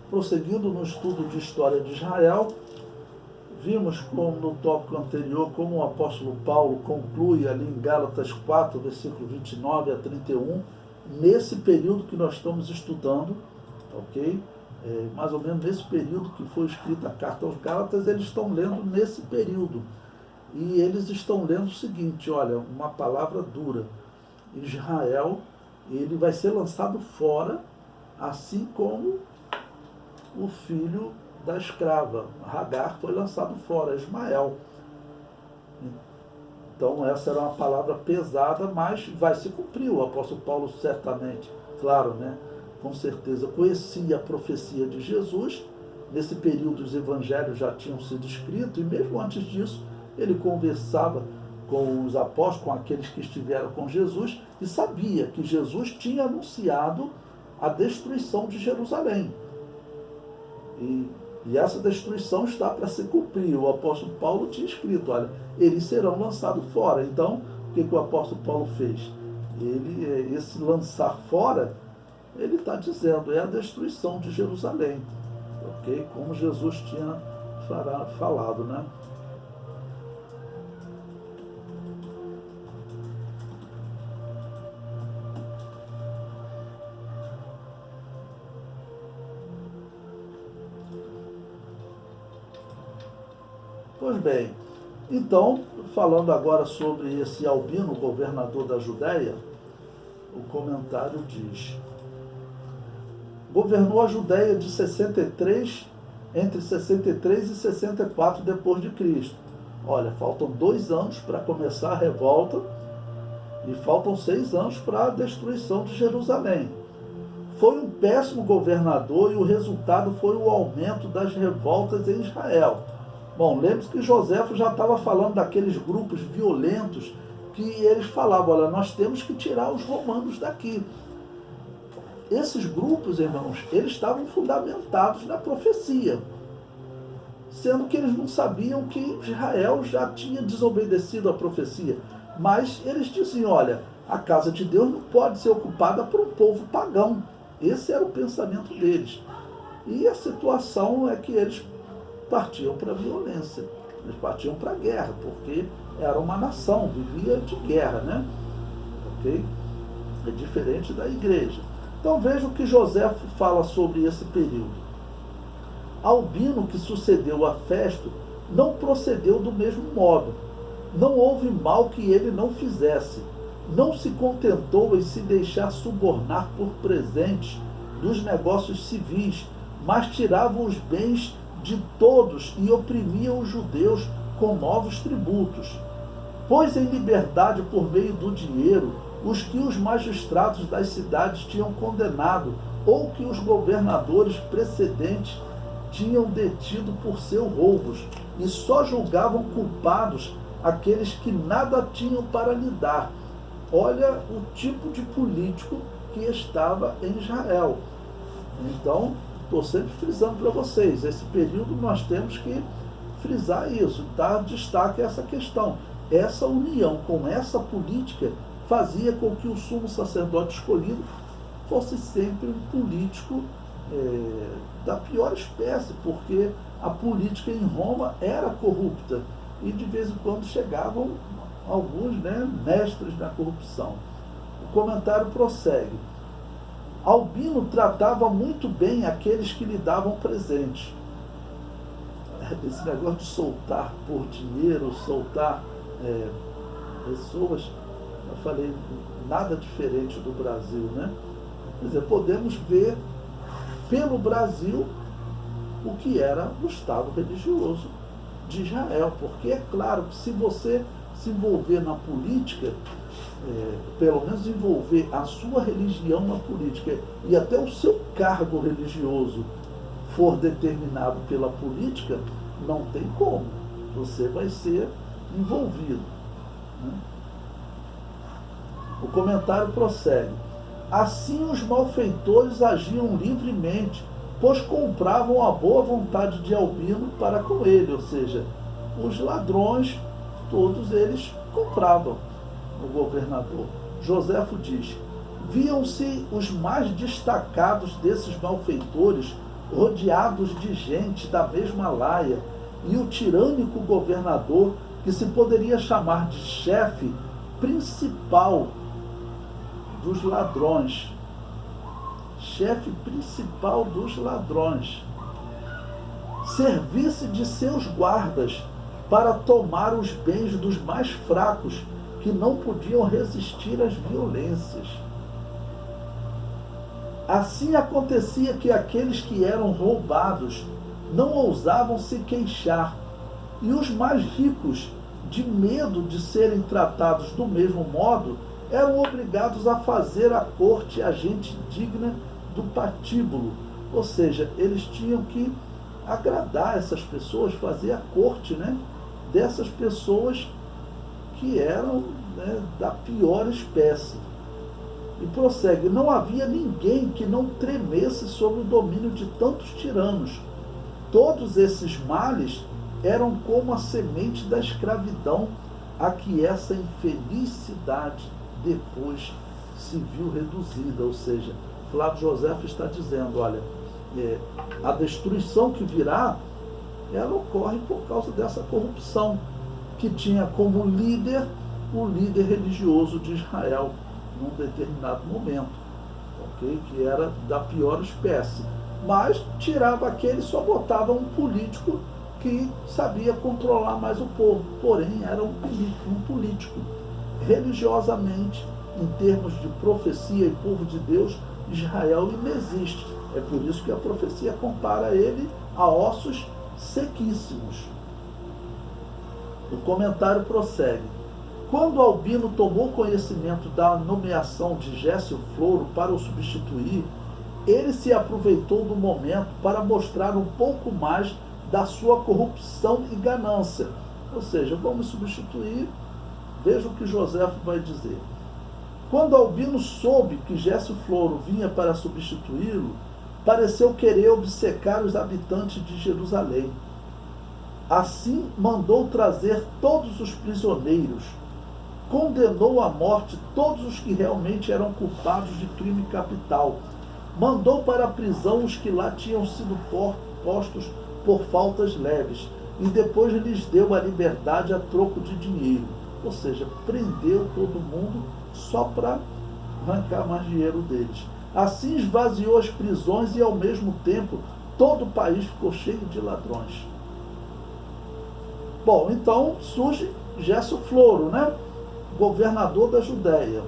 Prosseguindo no estudo de história de Israel, vimos como no tópico anterior, como o apóstolo Paulo conclui ali em Gálatas 4, versículo 29 a 31, nesse período que nós estamos estudando, ok? Mais ou menos nesse período que foi escrita a carta aos Gálatas, eles estão lendo nesse período. E eles estão lendo o seguinte, olha, uma palavra dura. Israel, ele vai ser lançado fora, assim como o filho da escrava, Hagar, foi lançado fora, Ismael. Então essa era uma palavra pesada, mas vai se cumprir. O apóstolo Paulo certamente, claro, né, com certeza, conhecia a profecia de Jesus. Nesse período os evangelhos já tinham sido escritos, e mesmo antes disso, ele conversava com os apóstolos, com aqueles que estiveram com Jesus, e sabia que Jesus tinha anunciado a destruição de Jerusalém. E essa destruição está para se cumprir. O apóstolo Paulo tinha escrito, olha, eles serão lançados fora. Então, o que o apóstolo Paulo fez? Esse lançar fora, ele está dizendo, é a destruição de Jerusalém. Ok? Como Jesus tinha falado, né? Pois bem, então, falando agora sobre esse Albino, governador da Judéia, o comentário diz: governou a Judéia de 63, entre 63 e 64 depois de Cristo. Olha, faltam 2 anos para começar a revolta e faltam 6 anos para a destruição de Jerusalém. Foi um péssimo governador e o resultado foi o aumento das revoltas em Israel. Bom, lembre-se que Joséfo já estava falando daqueles grupos violentos que eles falavam, olha, nós temos que tirar os romanos daqui. Esses grupos, irmãos, eles estavam fundamentados na profecia, sendo que eles não sabiam que Israel já tinha desobedecido a profecia. Mas eles diziam, olha, a casa de Deus não pode ser ocupada por um povo pagão. Esse era o pensamento deles. E a situação é que eles partiam para a violência, eles partiam para a guerra, porque era uma nação, vivia de guerra, né? Ok? É diferente da igreja. Então veja o que Joséfo fala sobre esse período. Albino, que sucedeu a Festo, não procedeu do mesmo modo. Não houve mal que ele não fizesse. Não se contentou em se deixar subornar por presentes dos negócios civis, mas tirava os bens de todos e oprimia os judeus com novos tributos. Pôs em liberdade por meio do dinheiro os que os magistrados das cidades tinham condenado ou que os governadores precedentes tinham detido por seus roubos, e só julgavam culpados aqueles que nada tinham para lhe dar. Olha o tipo de político que estava em Israel. Então, estou sempre frisando para vocês, esse período nós temos que frisar isso, dar destaque a essa questão. Essa união com essa política fazia com que o sumo sacerdote escolhido fosse sempre um político da pior espécie, porque a política em Roma era corrupta e de vez em quando chegavam alguns, né, mestres da corrupção. O comentário prossegue. Albino tratava muito bem aqueles que lhe davam presente. Esse negócio de soltar por dinheiro, soltar pessoas, eu falei, nada diferente do Brasil, né? Quer dizer, podemos ver pelo Brasil o que era o Estado religioso de Israel, porque é claro que se você se envolver na política, pelo menos envolver a sua religião na política e até o seu cargo religioso for determinado pela política, não tem como, você vai ser envolvido, né? O comentário prossegue. Assim os malfeitores agiam livremente, pois compravam a boa vontade de Albino para com ele, ou seja, os ladrões, todos eles compravam o governador. Joséfo diz: viam-se os mais destacados desses malfeitores rodeados de gente da mesma laia, e o tirânico governador, que se poderia chamar de chefe principal dos ladrões. Chefe principal dos ladrões. Servisse de seus guardas para tomar os bens dos mais fracos, que não podiam resistir às violências. Assim acontecia que aqueles que eram roubados não ousavam se queixar, e os mais ricos, de medo de serem tratados do mesmo modo, eram obrigados a fazer a corte a gente digna do patíbulo. Ou seja, eles tinham que agradar essas pessoas, fazer a corte, né, dessas pessoas que eram, né, da pior espécie. E prossegue: não havia ninguém que não tremesse sob o domínio de tantos tiranos. Todos esses males eram como a semente da escravidão, a que essa infelicidade depois se viu reduzida. Ou seja, Flávio Josefo está dizendo, olha, a destruição que virá, ela ocorre por causa dessa corrupção, que tinha como líder o líder religioso de Israel, num determinado momento, okay? Que era da pior espécie. Mas tirava aquele, só botava um político que sabia controlar mais o povo, porém era um político. Religiosamente, em termos de profecia e povo de Deus, Israel inexiste. É por isso que a profecia compara ele a ossos sequíssimos. O comentário prossegue: quando Albino tomou conhecimento da nomeação de Gécio Floro para o substituir, ele se aproveitou do momento para mostrar um pouco mais da sua corrupção e ganância. Ou seja, vamos substituir, veja o que Joséfo vai dizer. Quando Albino soube que Gécio Floro vinha para substituí-lo, pareceu querer obcecar os habitantes de Jerusalém. Assim, mandou trazer todos os prisioneiros, condenou à morte todos os que realmente eram culpados de crime capital, mandou para a prisão os que lá tinham sido postos por faltas leves, e depois lhes deu a liberdade a troco de dinheiro. Ou seja, prendeu todo mundo só para arrancar mais dinheiro deles. Assim esvaziou as prisões e, ao mesmo tempo, todo o país ficou cheio de ladrões. Bom, então surge Gécio Floro, né? Governador da Judéia.